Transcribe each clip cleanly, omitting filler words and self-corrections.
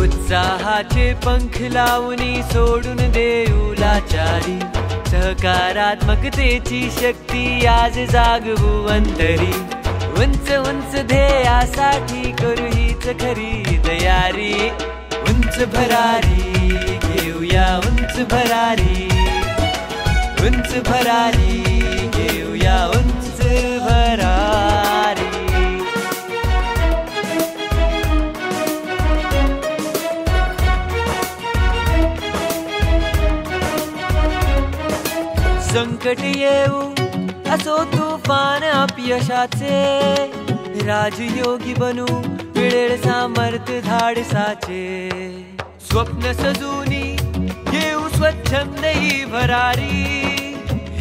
उत्साहाचे पंख लावणी सोडून देऊ लाचारी, सहकारात्मकतेची शक्ती आज जागवू अंतरी. उंच उंच ध्येयासाठी करू हीच खरी तयारी. उंच भरारी घेऊया उंच भरारी, उंच भरारी घेऊया उंच भरारी. संकट येऊ असो तुफान अपयशाचे, राजयोगी बनू मिळेल सामर्थ्य धाडसाचे. स्वप्न सजूनी घेऊ स्वच्छंद ही भरारी,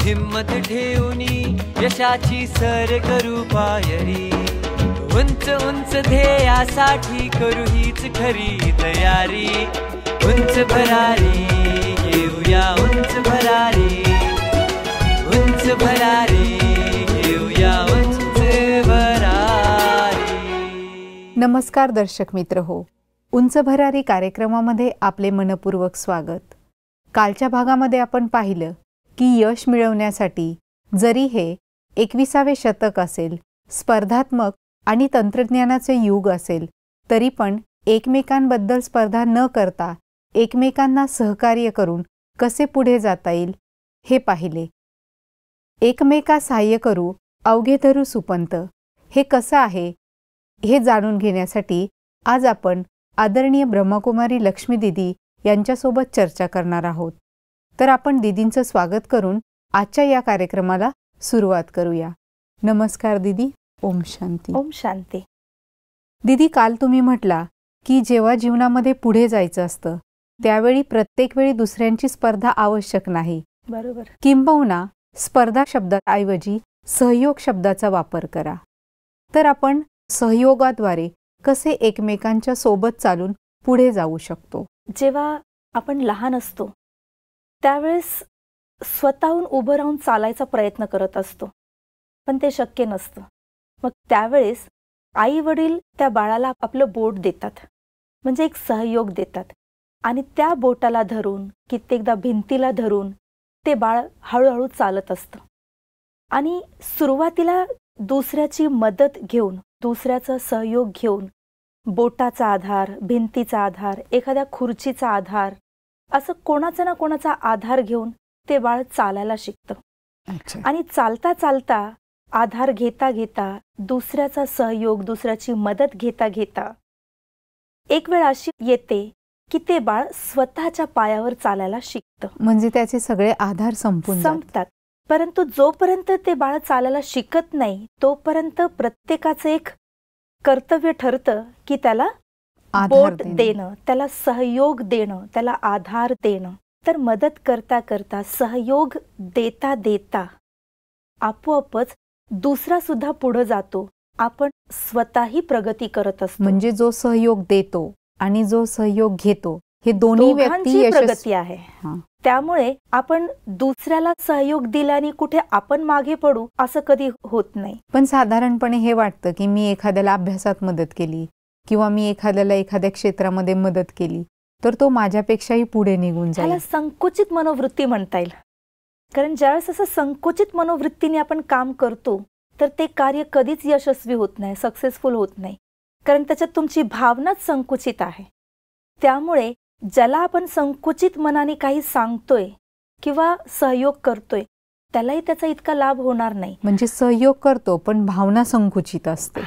हिम्मत ठेवूनी यशाची सर करू पायरी. उंच उंच ध्येयासाठी करू हीच खरी तयारी. उंच भरारी घेऊया उंच भरारी, उंच भरारी घेऊया उंच भरारी. नमस्कार दर्शक मित्र हो, उंच भरारी कार्यक्रमामध्ये आपले मनपूर्वक स्वागत. कालच्या भागामध्ये आपण पाहिलं की यश मिळवण्यासाठी जरी हे 21वे शतक असेल, स्पर्धात्मक आणि तंत्रज्ञानाचे युग असेल, तरी पण एकमेकांबद्दल स्पर्धा न करता एकमेकांना सहकार्य करून कसे पुढे जाता येईल हे पाहिले. एकमेका सहाय्य करू अवघे धरू सुपंत हे कसं आहे हे जाणून घेण्यासाठी आज आपण आदरणीय ब्रह्मकुमारी लक्ष्मी दिदी यांच्यासोबत चर्चा करणार आहोत. तर आपण दिदींचं स्वागत करून आजच्या या कार्यक्रमाला सुरुवात करूया. नमस्कार दिदी. ओम शांती. ओम शांती. दिदी, काल तुम्ही म्हटला की जेव्हा जीवनामध्ये पुढे जायचं असतं त्यावेळी प्रत्येक वेळी दुसऱ्यांची स्पर्धा आवश्यक नाही. बरोबर. किंबहुना स्पर्धा शब्दाऐवजी सहयोग शब्दाचा वापर करा. तर आपण सहयोगाद्वारे कसे एकमेकांच्या सोबत चालून पुढे जाऊ शकतो? जेव्हा आपण लहान असतो त्यावेळेस स्वतःहून उभं राहून चालायचा प्रयत्न करत असतो, पण ते शक्य नसतं. मग त्यावेळेस आई वडील त्या बाळाला आपलं बोट देतात, म्हणजे एक सहयोग देतात, आणि त्या बोटाला धरून कित्येकदा भिंतीला धरून ते बाळ हळूहळू चालत असतं. आणि सुरुवातीला दुसऱ्याची मदत घेऊन, दुसऱ्याचा सहयोग घेऊन, बोटाचा आधार, भिंतीचा आधार, एखाद्या खुर्चीचा आधार, असं कोणाचा ना कोणाचा आधार घेऊन ते बाळ चालायला शिकतं. आणि चालता चालता आधार घेता घेता, दुसऱ्याचा सहयोग, दुसऱ्याची मदत घेता घेता एक वेळ अशी येते की ते बाळ स्वतःच्या पायावर चालायला शिकतं. म्हणजे त्याचे सगळे आधार संपतात. परंतु जोपर्यंत ते बाळ चालायला शिकत नाही तोपर्यंत प्रत्येकाचं एक कर्तव्य ठरतं की त्याला बोट देणं, त्याला सहयोग देणं, त्याला आधार देणं. तर मदत करता करता, सहयोग देता देता आपोआपच दुसरा सुद्धा पुढे जातो. आपण स्वतःही प्रगती करत असतो. म्हणजे जो सहयोग देतो आणि जो सहयोग घेतो हे दोन्ही व्यक्ती प्रगती आहे. त्यामुळे आपण दुसऱ्याला सहयोग दिल्याने कुठे आपण मागे पडू असं कधी होत नाही. पण साधारणपणे हे वाटतं की मी एखाद्याला अभ्यासात मदत केली किंवा मी एखाद्याला एखाद्या क्षेत्रामध्ये मदत केली तर तो माझ्यापेक्षाही पुढे निघून जाईल. त्याला संकुचित मनोवृत्ती म्हणता येईल. कारण ज्यावेळेस असं संकुचित मनोवृत्तीने आपण काम करतो तर ते कार्य कधीच यशस्वी होत नाही, सक्सेसफुल होत नाही. कारण त्याच्यात तुमची भावनाच संकुचित आहे. त्यामुळे ज्याला आपण संकुचित मनाने काही सांगतोय किंवा सहयोग करतोय त्यालाही त्याचा इतका लाभ होणार नाही. म्हणजे सहयोग करतो पण भावना संकुचित असते.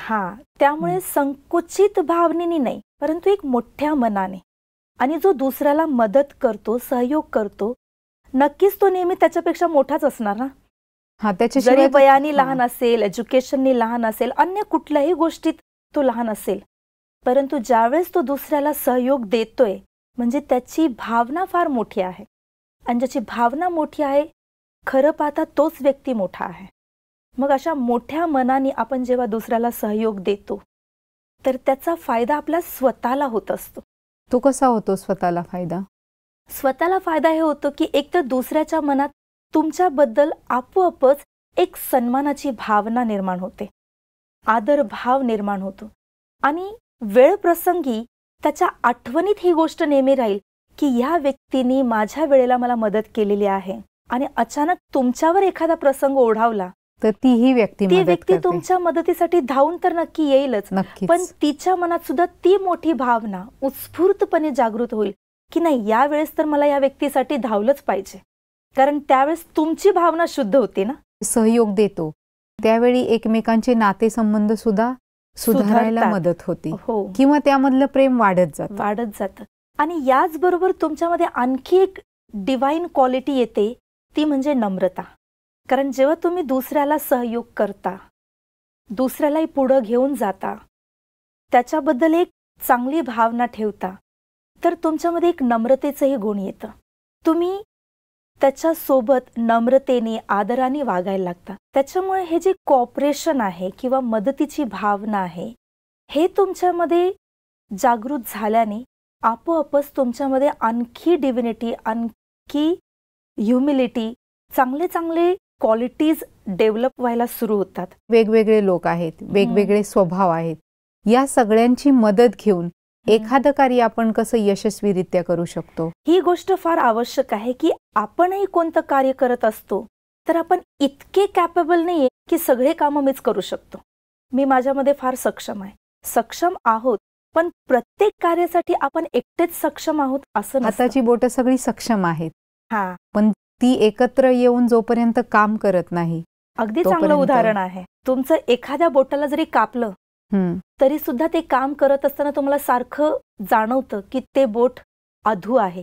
त्यामुळे संकुचित भावनेने नाही, परंतु एक मोठ्या मनाने. आणि जो दुसऱ्याला मदत करतो, सहयोग करतो, नक्कीच तो नेहमी त्याच्यापेक्षा मोठाच असणार ना. जरी वयाने लहान असेल, एज्युकेशननी लहान असेल, अन्य कुठल्याही गोष्टीत तो लहान असेल, परंतु ज्यावेळेस तो दुसऱ्याला सहयोग देतोय म्हणजे त्याची भावना फार मोठी आहे. आणि ज्याची भावना मोठी आहे खरं पाहता तोच व्यक्ती मोठा आहे. मग अशा मोठ्या मनाने आपण जेव्हा दुसऱ्याला सहयोग देतो तर त्याचा फायदा आपल्या स्वतःला होत असतो. तो कसा होतो स्वतःला फायदा? स्वतःला फायदा हे होतो की एकतर दुसऱ्याच्या मनात तुमच्याबद्दल आपोआपच एक सन्मानाची भावना निर्माण होते. आदर भाव निर्माण होतो आणि वेळ प्रसंगी त्याच्या आठवणीत ही गोष्ट नेहमी राहील की ह्या व्यक्तीने माझ्या वेळेला मला मदत केलेली आहे. आणि अचानक तुमच्यावर एखादा प्रसंग ओढावला तर ती व्यक्ती तुमच्या मदतीसाठी धावून तर नक्की येईलच, पण तिच्या मनात सुद्धा ती मोठी भावना उत्स्फूर्तपणे जागृत होईल की नाही, यावेळेस तर मला या व्यक्तीसाठी धावलंच पाहिजे. कारण त्यावेळेस तुमची भावना शुद्ध होते ना, सहयोग देतो. त्यावेळी एकमेकांचे नातेसंबंध सुद्धा सुधारायला मदत होते किंवा त्यामधलं प्रेम वाढत जातं. आणि याचबरोबर तुमच्यामध्ये आणखी एक डिवाइन क्वालिटी येते, ती म्हणजे नम्रता. कारण जेव्हा तुम्ही दुसऱ्याला सहयोग करता, दुसऱ्यालाही पुढं घेऊन जाता, त्याच्याबद्दल एक चांगली भावना ठेवता, तर तुमच्यामध्ये एक नम्रतेचंही गुण येतं. तुम्ही त्याच्यासोबत नम्रतेने आदराने वागायला लागता. त्याच्यामुळे हे जे कॉपरेशन आहे किंवा मदतीची भावना आहे, हे तुमच्यामध्ये जागृत झाल्याने आपोआपच तुमच्यामध्ये आणखी डिव्हिनिटी, आणखी ह्युमिलिटी, चांगले चांगले क्वालिटीज डेव्हलप व्हायला सुरू होतात. वेगवेगळे लोक आहेत, वेगवेगळे स्वभाव आहेत, या सगळ्यांची मदत घेऊन एखादं कार्य आपण कसं यशस्वीरित्या करू शकतो. ही गोष्ट फार आवश्यक आहे की आपणही कोणतं कार्य करत असतो तर आपण इतके कॅपेबल नाहीये की सगळे कामं मीच करू शकतो. मी माझ्यामध्ये फार सक्षम आहोत, पण प्रत्येक कार्यासाठी आपण एकटेच सक्षम आहोत असं नसतं. हाताची बोटं सगळी सक्षम आहेत, पण ती एकत्र येऊन जोपर्यंत काम करत नाही. अगदी चांगलं उदाहरण आहे. तुमचं एखाद्या बोटाला जरी कापलं तरी सुद्धा ते काम करत असताना तुम्हाला सारखं जाणवतं की ते बोट अधू आहे.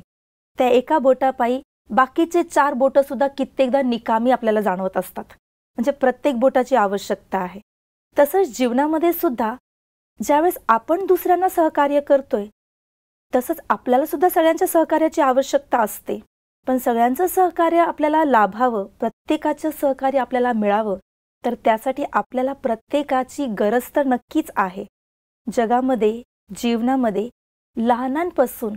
त्या एका बोटापायी बाकीचे 4 बोटं सुद्धा कित्येकदा निकामी आपल्याला जाणवत असतात. म्हणजे प्रत्येक बोटाची आवश्यकता आहे. तसंच जीवनामध्ये सुद्धा ज्यावेळेस आपण दुसऱ्यांना सहकार्य करतोय, तसंच आपल्याला सुद्धा सगळ्यांच्या सहकार्याची आवश्यकता असते. पण सगळ्यांचं सहकार्य आपल्याला लाभावं, प्रत्येकाचं सहकार्य आपल्याला मिळावं, तर त्यासाठी आपल्याला प्रत्येकाची गरज तर नक्कीच आहे. जगामध्ये, जीवनामध्ये लहानांपासून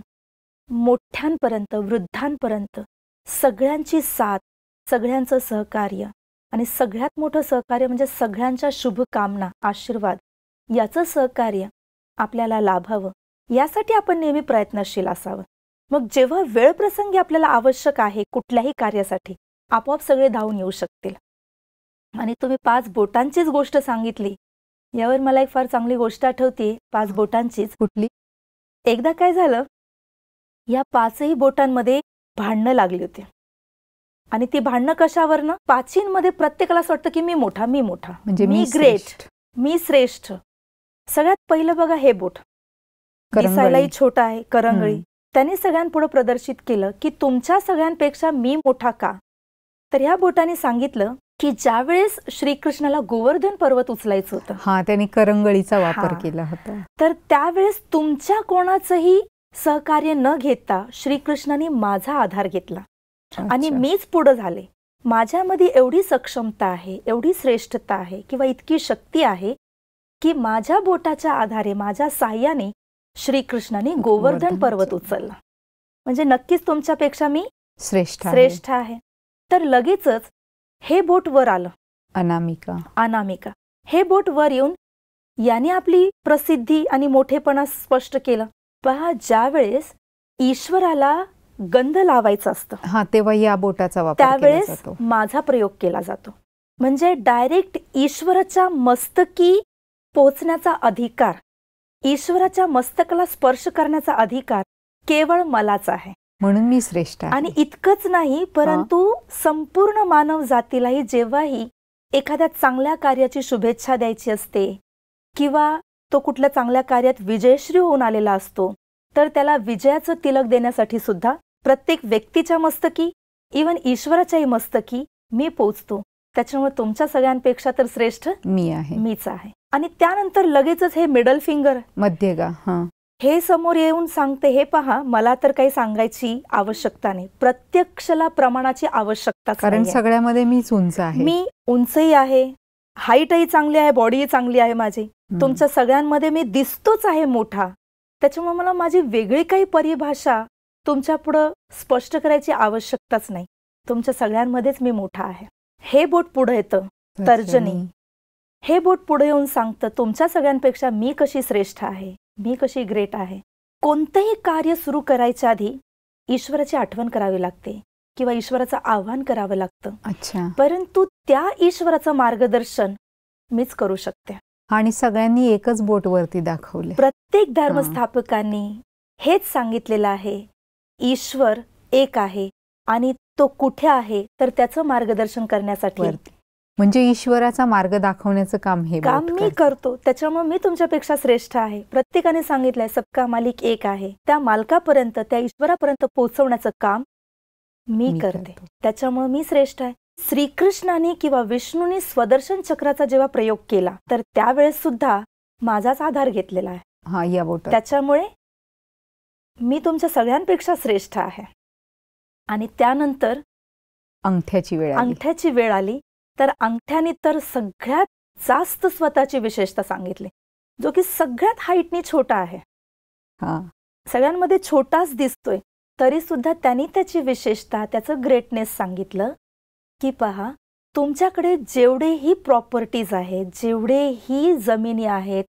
मोठ्यांपर्यंत, वृद्धांपर्यंत सगळ्यांची साथ, सगळ्यांचं सहकार्य आणि सगळ्यात मोठं सहकार्य म्हणजे सगळ्यांच्या शुभकामना, आशीर्वाद, याचं सहकार्य आपल्याला लाभावं, यासाठी आपण नेहमी प्रयत्नशील असावं. मग जेव्हा वेळ प्रसंगी आपल्याला आवश्यक आहे कुठल्याही कार्यासाठी, आपोआप सगळे धावून येऊ शकतील. आणि तुम्ही 5 बोटांचीच गोष्ट सांगितली, यावर मला एक फार चांगली गोष्ट आठवते. 5 बोटांचीच. कुठली? एकदा काय झालं, या 5ही बोटांमध्ये भांडणं लागली होती. आणि ती भांडणं कशावरनं? 5मध्ये प्रत्येकाला असं वाटतं की मी मोठा, म्हणजे मी ग्रेट, मी श्रेष्ठ. सगळ्यात पहिलं बघा हे बोट, दिसायलाही छोटा आहे, करंगळी. त्यांनी सगळ्यांपुढे प्रदर्शित केलं की तुमच्या सगळ्यांपेक्षा मी मोठा का? तर ह्या बोटाने सांगितलं की ज्यावेळेस श्रीकृष्णाला गोवर्धन पर्वत उचलायचं होतं, त्यांनी करंगळीचा वापर केला होता, तर त्यावेळेस तुमच्या कोणाचंही सहकार्य न घेता श्रीकृष्णाने माझा आधार घेतला आणि मीच पुढे झाले. माझ्यामध्ये एवढी सक्षमता आहे, एवढी श्रेष्ठता आहे किंवा इतकी शक्ती आहे की माझ्या बोटाच्या आधारे, माझ्या साह्याने श्रीकृष्णाने गोवर्धन पर्वत उचलला. म्हणजे नक्कीच तुमच्यापेक्षा मी श्रेष्ठ आहे. तर लगेचच हे बोट वर आलं, अनामिका. हे बोट वर येऊन याने आपली प्रसिद्धी आणि मोठेपणा स्पष्ट केलं. पहा, ज्या वेळेस ईश्वराला गंध लावायचं असतं, तेव्हा या बोटाचा वापर त्यावेळेस माझा प्रयोग केला जातो. म्हणजे डायरेक्ट ईश्वराच्या मस्तकी पोहोचण्याचा अधिकार, ईश्वराच्या मस्तकाला स्पर्श करण्याचा अधिकार केवळ मलाच आहे. म्हणून मी श्रेष्ठ आहे. आणि इतकंच नाही, परंतु संपूर्ण मानव जातीलाही जेव्हाही एखाद्या चांगल्या कार्याची शुभेच्छा द्यायची असते किंवा तो कुठल्या चांगल्या कार्यात विजयश्री होऊन आलेला असतो, तर त्याला विजयाचं तिलक देण्यासाठी सुद्धा प्रत्येक व्यक्तीच्या मस्तकी, इवन ईश्वराच्याही मस्तकी मी पोचतो. त्याच्यामुळे तुमच्या सगळ्यांपेक्षा तर श्रेष्ठ मीच आहे. आणि त्यानंतर लगेचच हे मिडल फिंगर, मध्यगा, हे समोर येऊन सांगते, हे पहा, मला तर काही सांगायची आवश्यकता नाही, प्रत्यक्षला प्रमाणाची आवश्यकता, कारण सगळ्यामध्ये मीच उंच आहे, मी उंचही आहे, हाईटही चांगली आहे, बॉडीही चांगली आहे माझी. तुमच्या सगळ्यांमध्ये मी दिसतोच आहे मोठा. त्याच्यामुळे मला माझी वेगळी काही परिभाषा तुमच्या पुढं स्पष्ट करायची आवश्यकताच नाही. तुमच्या सगळ्यांमध्येच मी मोठा आहे. हे बोट पुढे येतं, तर्जनी. हे बोट पुढे येऊन सांगतं तुमच्या सगळ्यांपेक्षा मी कशी श्रेष्ठ आहे, मी कशी ग्रेट आहे. कोणतंही कार्य सुरू करायच्या आधी ईश्वराची आठवण करावी लागते किंवा ईश्वराचं आव्हान करावं लागतं. अच्छा. परंतु त्या ईश्वराचं मार्गदर्शन मीच करू शकते. आणि सगळ्यांनी एकच बोट वरती दाखवले. प्रत्येक धर्मस्थापकांनी हेच सांगितलेलं आहे, ईश्वर एक आहे आणि तो कुठे आहे तर त्याचं मार्गदर्शन करण्यासाठी वरती. म्हणजे ईश्वराचा मार्ग दाखवण्याचं काम हे काम बोट मी करते. करतो. त्याच्यामुळे मी तुमच्यापेक्षा श्रेष्ठ आहे. प्रत्येकाने सांगितलंय सबका मालिक एक आहे. त्या मालकापर्यंत, त्या ईश्वरापर्यंत पोहोचवण्याचं काम मी करते. करतो. त्याच्यामुळे मी श्रेष्ठ आहे. श्रीकृष्णाने किंवा विष्णूने स्वदर्शन चक्राचा जेव्हा प्रयोग केला तर त्यावेळेस सुद्धा माझाच आधार घेतलेला आहे. हा, या बोटात. त्याच्यामुळे मी तुमच्या सगळ्यांपेक्षा श्रेष्ठ आहे. आणि त्यानंतर अंगठ्याची वेळ आली. अंगठ्याची वेळ आली तर अंगठ्याने तर सगळ्यात जास्त स्वतःची विशेषता सांगितली, जो की सगळ्यात हाईटनी छोटा आहे. हा. सगळ्यांमध्ये छोटाच दिसतोय तरी सुद्धा त्यांनी त्याची विशेषता, त्याचं ग्रेटनेस सांगितलं की पहा, तुमच्याकडे जेवढेही प्रॉपर्टीज आहेत, जेवढेही जमिनी आहेत,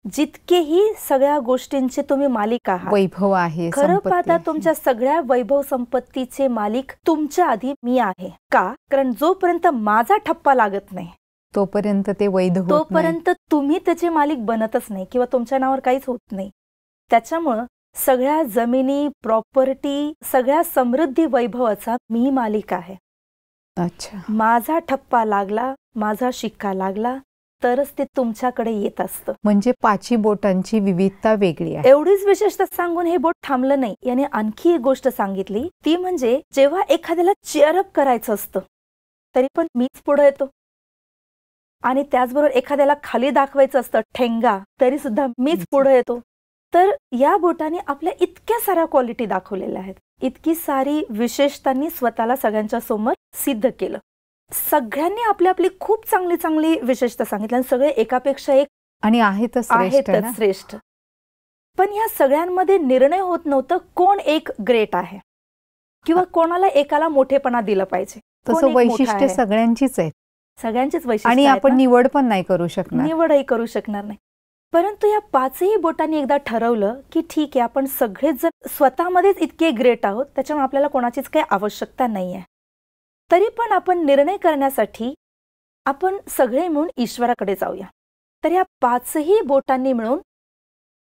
जितकेही सगळ्या गोष्टींचे तुम्ही मालिक आहात, वैभव आहे, खरं संपत्ती पाहता आहे. तुमच्या सगळ्या वैभव संपत्तीचे मालिक तुमच्या आधी मी आहे. का? कारण जोपर्यंत माझा ठप्पा लागत नाही तोपर्यंत ते वैध होत नाही. तोपर्यंत तुम्ही त्याचे मालिक बनतच नाही किंवा तुमच्या नावावर काहीच होत नाही. त्याच्यामुळं सगळ्या जमिनी, प्रॉपर्टी, सगळ्या समृद्धी वैभवाचा मी मालिक आहे. अच्छा. माझा ठप्पा लागला, माझा शिक्का लागला तरच ते तुमच्याकडे येत असतं. म्हणजे पाची बोटांची विविधता वेगळी आहे. एवढीच विशेषता सांगून हे बोट थांबलं नाही. याने आणखी एक गोष्ट सांगितली, ती म्हणजे जेव्हा एखाद्याला चेअरअप करायचं असतं तरी पण मीच पुढे येतो. आणि त्याचबरोबर एखाद्याला खाली दाखवायचं असतं, ठेंगा, तरी सुद्धा मीच पुढे येतो. तर या बोटाने आपल्या इतक्या साऱ्या क्वालिटी दाखवलेल्या आहेत, इतकी सारी विशेषतांनी स्वतःला सगळ्यांच्या समोर सिद्ध केलं. सगळ्यांनी आपली आपली खूप चांगली चांगली विशेषता सांगितली आणि सगळे एकापेक्षा एक आणि आहेतच श्रेष्ठ ना. श्रेष्ठ. पण या सगळ्यांमध्ये निर्णय होत नव्हतं कोण एक ग्रेट आहे किंवा कोणाला एकाला मोठेपणा दिलं पाहिजे. कोण तसं एक मोठा वैशिष्ट्य आहे. सगळ्यांचीच आहेत सगळ्यांचीच वैशिष्ट्य आणि आहेत आपण ना. निवड पण नाही करू शकणार. निवडही करू शकणार नाही. परंतु या पाचही बोटांनी एकदा ठरवलं की ठीक आहे, आपण सगळेच जर स्वतःमध्येच इतके ग्रेट आहोत त्याच्यामुळे आपल्याला कोणाचीच काही आवश्यकता नाही आहे. तरी पण आपण निर्णय करण्यासाठी आपण सगळे मिळून ईश्वराकडे जाऊया. तर या पाचही बोटांनी मिळून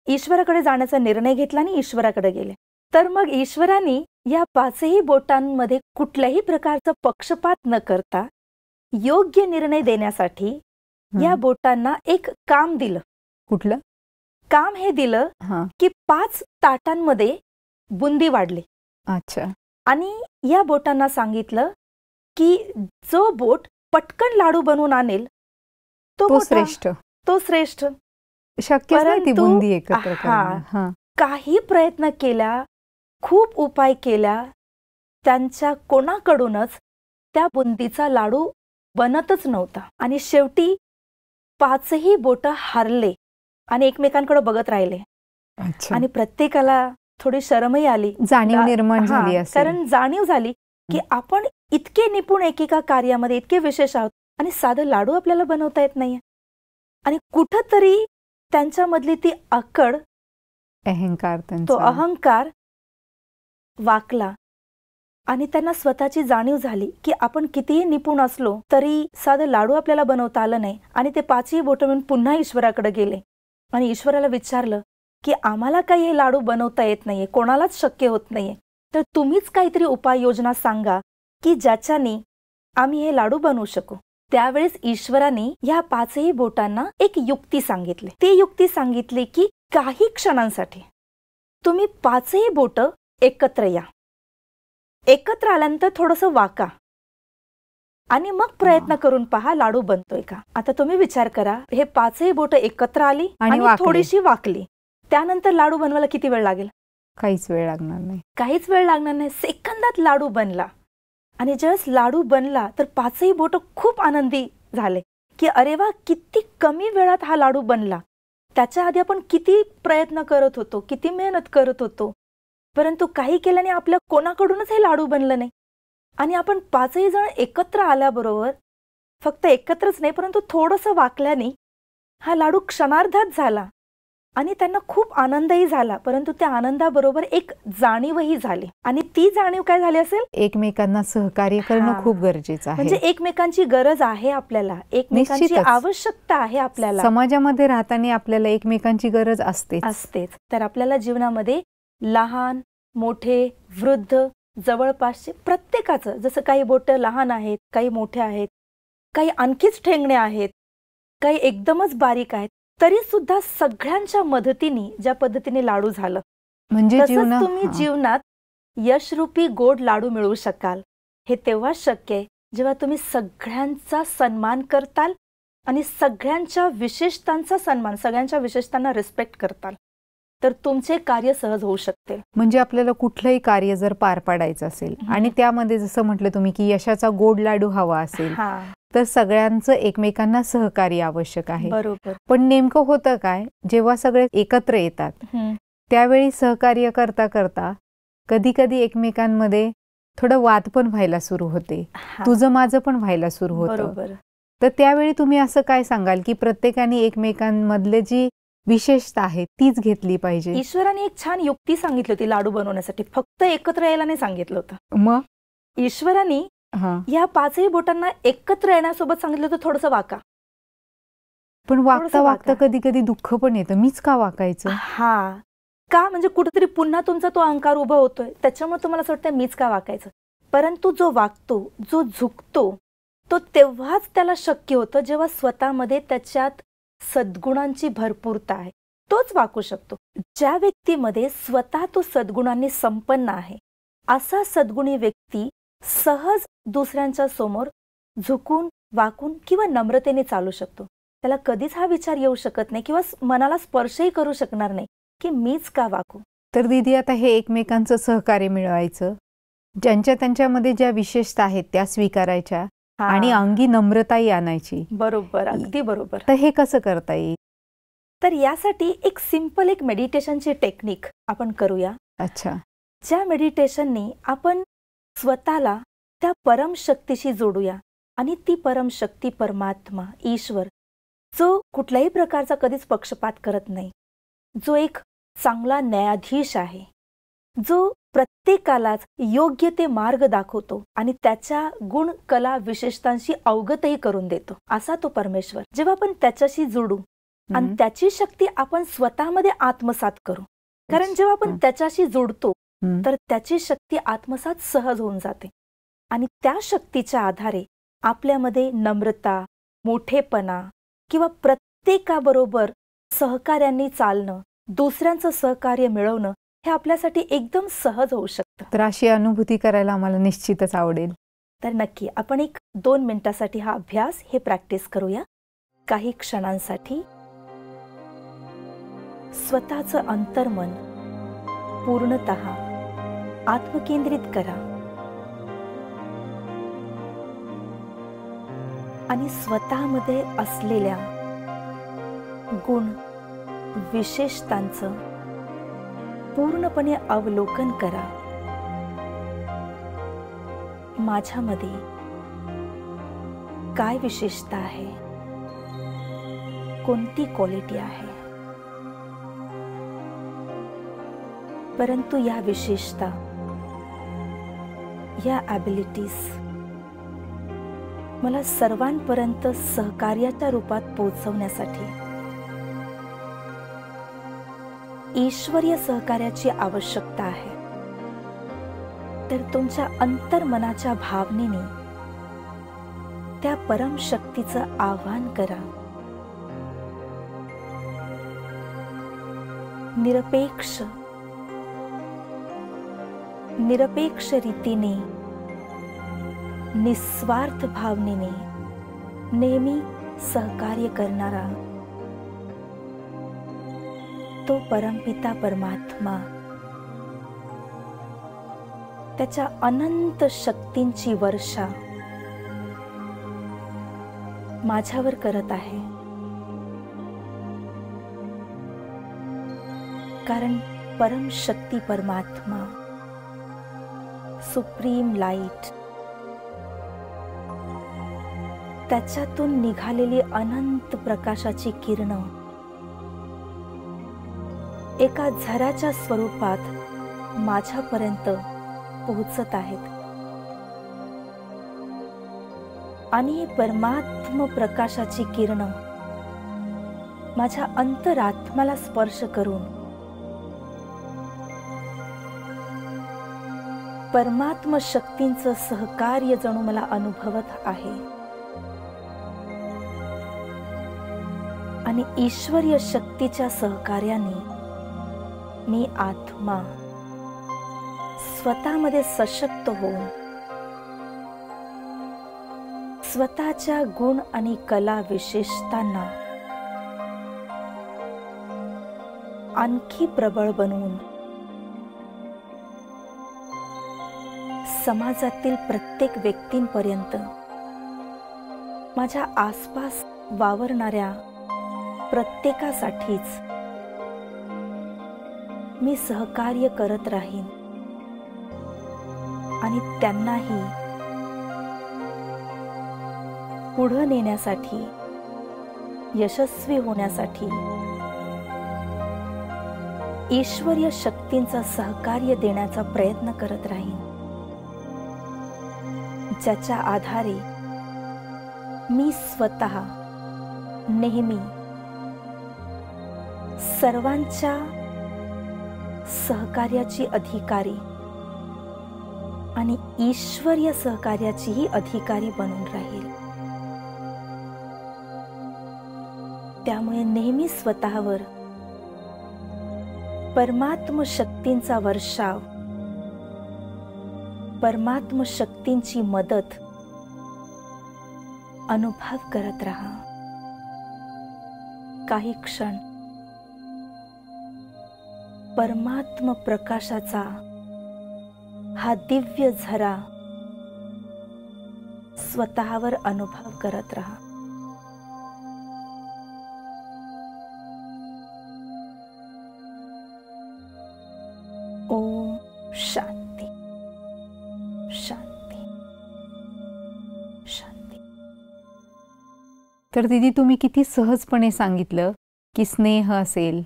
ईश्वराकडे जाण्याचा निर्णय घेतला आणि ईश्वराकडे गेले. तर मग ईश्वराने या पाचही बोटांमध्ये कुठल्याही प्रकारचा पक्षपात न करता योग्य निर्णय देण्यासाठी या बोटांना एक काम दिलं. कुठलं काम? हे दिलं हा. की 5 ताटांमध्ये बुंदी वाढली. अच्छा. आणि या बोटांना सांगितलं की जो बोट पटकन लाडू बनवून आणेल तो मोठा, श्रेष्ठ. तो श्रेष्ठ. शक्यच नाही ती परंतु बुंदी एकत्र करणं. हा. काही प्रयत्न केल्या, खूप उपाय केल्या, त्यांच्या कोणाकडूनच त्या बुंदीचा लाडू बनतच नव्हता. आणि शेवटी 5ही बोट हारले आणि एकमेकांकडे बघत राहिले. अच्छा. आणि प्रत्येकाला थोडी शरमही आली, जाणीव निर्माण झाली असेल. कारण जाणीव झाली की आपण इतके निपुण एकेका कार्यामध्ये, इतके विशेष आहोत आणि साधं लाडू आपल्याला बनवता येत नाहीये. आणि कुठंतरी त्यांच्यामधली ती आकड, अहंकार, तो त्यांचा अहंकार वाकला आणि त्यांना स्वतःची जाणीव झाली की आपण कितीही निपुण असलो तरी साधं लाडू आपल्याला बनवता आलं नाही. आणि ते 5ही बोटं म्हणून पुन्हा ईश्वराकडे गेले आणि ईश्वराला विचारलं की आम्हाला काही हे लाडू बनवता येत नाहीये, कोणालाच शक्य होत नाहीये, तर तुम्हीच काहीतरी उपाययोजना सांगा की ज्याच्याने आम्ही हे लाडू बनवू शकू. त्यावेळेस ईश्वराने या 5ही बोटांना एक युक्ती सांगितली. ती युक्ती सांगितली की काही क्षणांसाठी तुम्ही 5ही बोटं एकत्र या. एकत्र आल्यानंतर थोडंसं वाका आणि मग प्रयत्न करून पहा लाडू बनतोय का. आता तुम्ही विचार करा, हे 5ही बोटं एकत्र आली आणि थोडीशी वाकली, त्यानंतर लाडू बनवायला किती वेळ लागेल? काहीच वेळ लागणार नाही. काहीच वेळ लागणार नाही. सेकंदात लाडू बनला. आणि ज्यावेळेस लाडू बनला तर 5ही बोटं खूप आनंदी झाले की अरे वा, किती कमी वेळात हा लाडू बनला. त्याच्या आधी आपण किती प्रयत्न करत होतो, किती मेहनत करत होतो, परंतु काही केल्याने आपल्या कोणाकडूनच हे लाडू बनलं नाही. आणि आपण 5ही जण एकत्र आल्याबरोबर फक्त एकत्रच नाही, परंतु थोडंसं वाकल्याने हा लाडू क्षणार्धात झाला आणि त्यांना खूप आनंदही झाला, परंतु त्या आनंदाबरोबर एक जाणीवही झाली. आणि ती जाणीव काय झाली असेल? एकमेकांना सहकार्य करणं खूप गरजेचं आहे. म्हणजे एकमेकांची गरज आहे आपल्याला, एकमेकांची आवश्यकता आहे आपल्याला. समाजामध्ये राहताना आपल्याला एकमेकांची गरज असतेच. तर आपल्याला जीवनामध्ये लहान मोठे वृद्ध जवळपासचे प्रत्येकाचं, जसं काही बोटं लहान आहेत, काही मोठे आहेत, काही आणखीच ठेंगणे आहेत, काही एकदमच बारीक आहेत, तरी सुद्धा सगळ्यांच्या मदतीने ज्या पद्धतीने लाडू झालं, म्हणजे तुम्ही जीवनात यशरूपी गोड लाडू मिळवू शकाल. हे तेव्हाच शक्य आहे जेव्हा तुम्ही सगळ्यांचा सन्मान करताल आणि सगळ्यांच्या विशेषतांचा सन्मान, सगळ्यांच्या विशेषतांना रिस्पेक्ट करताल, तर तुमचे कार्य सहज होऊ शकते. म्हणजे आपल्याला कुठलंही कार्य जर पार पाडायचं असेल आणि त्यामध्ये जसं म्हटलं तुम्ही की यशाचा गोड लाडू हवा असेल, तर सगळ्यांचं एकमेकांना सहकार्य आवश्यक आहे. बरोबर. पण नेमकं होतं काय, जेव्हा सगळे एकत्र येतात त्यावेळी सहकार्य करता करता कधी कधी एकमेकांमध्ये थोडं वाद पण व्हायला सुरू होते, तुझं माझं पण व्हायला सुरू होतं. तर त्यावेळी तुम्ही असं काय सांगाल की प्रत्येकाने एकमेकांमधले जी विशेषता आहे तीच घेतली पाहिजे? ईश्वराने एक छान युक्ती सांगितली होती लाडू बनवण्यासाठी, फक्त एकत्र यायला नाही सांगितलं होतं. मग ईश्वराने या पाचही बोटांना एकत्र येण्यासोबत सांगितलं होतं थोडंसं वाका. पण वागता वागता कधी कधी दुःख पण येतं, मीच का वाकायचं? का म्हणजे कुठेतरी पुन्हा तुमचा तो अहंकार उभा होतोय, त्याच्यामुळे तुम्हाला असं वाटतं मीच का वाकायचं. परंतु जो वागतो, जो झुकतो, तो तेव्हाच त्याला शक्य होतं जेव्हा स्वतःमध्ये त्याच्यात सद्गुणांची भरपूरता आहे, तोच वाकू शकतो. ज्या व्यक्तीमध्ये स्वतः तो सद्गुणांनी संपन्न आहे, असा सद्गुणी व्यक्ती सहज दुसऱ्यांच्या समोर झुकून, वाकून किंवा नम्रतेने चालू शकतो. त्याला कधीच हा विचार येऊ शकत नाही किंवा मनाला स्पर्शही करू शकणार नाही की मीच का वाकू. तर दीदी, आता हे एकमेकांचं सहकार्य मिळवायचं, ज्यांच्या त्यांच्यामध्ये ज्या विशेषता आहेत त्या स्वीकारायच्या आणि अंगी नम्रताही आणायची. बरोबर, अगदी बरोबर. तर हे कसं करता येईल? तर यासाठी एक सिंपल एक मेडिटेशनची टेक्निक आपण करूया. अच्छा. ज्या मेडिटेशनने आपण स्वतःला त्या परमशक्तीशी जोडूया आणि ती परमशक्ती परमात्मा ईश्वर, जो कुठल्याही प्रकारचा कधीच पक्षपात करत नाही, जो एक चांगला न्यायाधीश आहे, जो प्रत्येकालाच योग्य ते मार्ग दाखवतो आणि त्याच्या गुण कला विशेषतांशी अवगतही करून देतो, असा तो परमेश्वर. जेव्हा आपण त्याच्याशी जोडू आणि त्याची शक्ती आपण स्वतःमध्ये आत्मसात करू, कारण जेव्हा आपण त्याच्याशी जोडतो तर त्याची शक्ती आत्मसात सहज होऊन जाते आणि त्या शक्तीच्या आधारे आपल्यामध्ये नम्रता, मोठेपणा किंवा प्रत्येकाबरोबर सहकार्यांनी चालणं, दुसऱ्यांचं सहकार्य मिळवणं हे आपल्यासाठी एकदम सहज होऊ शकतं. तर अशी अनुभूती करायला आम्हाला निश्चितच आवडेल. तर नक्की आपण 1-2 मिनिटासाठी हा अभ्यास हे प्रॅक्टिस करूया. काही क्षणांसाठी स्वतःचं अंतर्मन पूर्णतः आत्मकेंद्रित करा आणि स्वतःमध्ये असलेल्या गुण विशेषतांचं पूर्णपणे अवलोकन करा. माझ्यामध्ये काय विशेषता आहे, कोणती क्वालिटी आहे, परंतु या विशेषता, या ॲबिलिटीज मला सर्वांपर्यंत सहकार्याच्या रूपात पोहोचवण्यासाठी ईश्वरीय सहकार्याची आवश्यकता आहे. तर तुमच्या अंतर्मनाच्या भावनेने त्या परमशक्तीचं आवाहन करा. निरपेक्ष रीतीने, निस्वार्थ भावनेने नेहमी सहकार्य करणारा तो परमपिता परमात्मा त्याच्या अनंत शक्तींची वर्षा माझ्यावर करत आहे. कारण परमशक्ती परमात्मा, सुप्रीम लाईट, त्याच्यातून निघालेली अनंत प्रकाशाची किरणं एका झऱ्याच्या स्वरूपात माझ्यापर्यंत पोहोचत आहेत आणि परमात्म प्रकाशाची किरणं माझ्या अंतरात्म्याला स्पर्श करून परमात्म शक्तींचं सहकार्य जणू मला अनुभवत आहे आणि ईश्वरीय शक्तीच्या सहकार्याने मी आत्मा स्वतःमध्ये सशक्त होऊन स्वतःच्या गुण आणि कला विशेषतांना आणखी प्रबळ बनवून समाजातील प्रत्येक व्यक्तींपर्यंत माझ्या आसपास वावरणाऱ्या प्रत्येकासाठीच मी सहकार्य करत राहीन आणि त्यांनाही पुढे नेण्यासाठी यशस्वी होण्यासाठी ईश्वरीय शक्तींचा सहकार्य देण्याचा प्रयत्न करत राहीन ज्याच्या आधारे मी स्वतः नेहमी सर्वांच्या सहकार्याची अधिकारी आणि ईश्वरीय सहकार्याचीही अधिकारी बनून राहील. त्यामुळे नेहमी स्वतःवर परमात्म शक्तींचा वर्षाव, परमात्म शक्तींची मदत अनुभव करत रहा. काही क्षण परमात्म प्रकाशाचा हा दिव्य झरा स्वतःवर अनुभव करत रहा. ओम शांती शांती शांती. तर दीदी, तुम्ही किती सहजपणे सांगितलं की स्नेह असेल,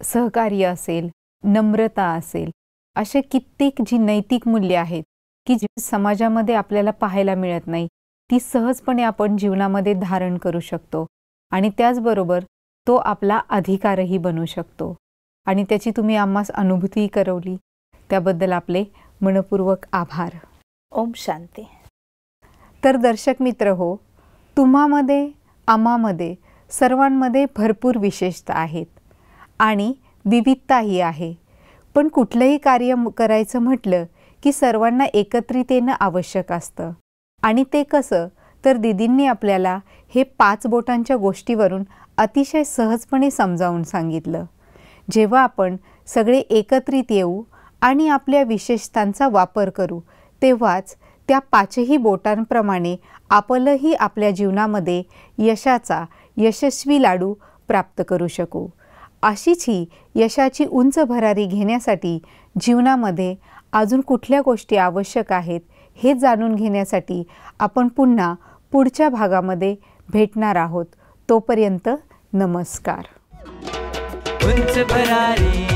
सहकार्य असेल, नम्रता असेल, असे कित्येक जी नैतिक मूल्य आहेत की जी समाजामध्ये आपल्याला पाहायला मिळत नाही, ती सहजपणे आपण जीवनामध्ये धारण करू शकतो आणि त्याचबरोबर तो आपला अधिकारही बनू शकतो आणि त्याची तुम्ही आम्हास अनुभूती करवली, त्याबद्दल आपले मनपूर्वक आभार. ओम शांती. तर दर्शक मित्र हो, तुम्हामध्ये, आम्हामध्ये, सर्वांमध्ये भरपूर विशेषता आहेत आणि विविधताही आहे. पण कुठलंही कार्य करायचं म्हटलं की सर्वांना एकत्रित येणं आवश्यक असतं. आणि ते कसं, तर दीदींनी आपल्याला हे 5 बोटांच्या गोष्टीवरून अतिशय सहजपणे समजावून सांगितलं. जेव्हा आपण सगळे एकत्रित येऊ आणि आपल्या विशेषतांचा वापर करू, तेव्हाच त्या 5ही बोटांप्रमाणे आपलंही आपल्या जीवनामध्ये यशाचा यशस्वी लाडू प्राप्त करू शकू. अशीच ही यशाची उंच भरारी घेण्यासाठी जीवनामध्ये अजून कुठल्या गोष्टी आवश्यक आहेत हे जाणून घेण्यासाठी आपण पुन्हा पुढच्या भागामध्ये भेटणार आहोत. तोपर्यंत नमस्कार. उंच भरारी